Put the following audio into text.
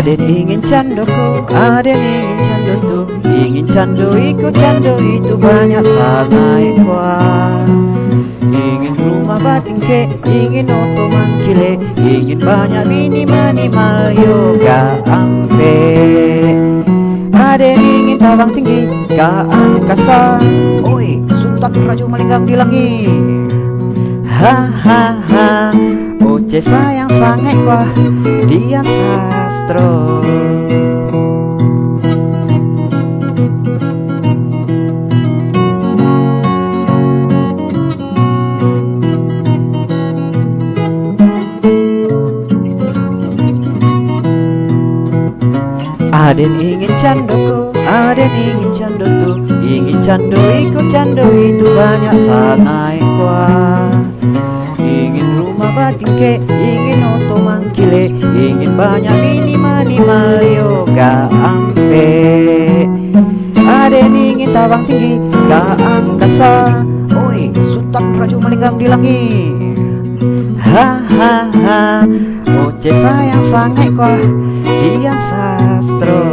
Aden ingin candoku, Aden ingin cando tuh, ingin cando ikut cando itu banyak sangai kuah. Ingin rumah batingke, ingin oto mangkile, ingin banyak bini minimal yoga ampe. Aden ingin tabang tinggi ke angkasa, oi Sultan Raja Malinggang di langit. Hahaha, oce sayang sangat kuah Dian Sastro. Aden ingin candoku, Aden ingin cando tuh, ingin cando ikut cando itu banyak sangai kuah. Ingin rumah batingke, ingin oto mangkile, ingin banyak bini minimal yoga ampe. Aden ingin tabang tinggi ke angkasa, oi Sultan Raja Malinggang di langit. Hahaha, oce sayang sangat kuah Dian Sastro.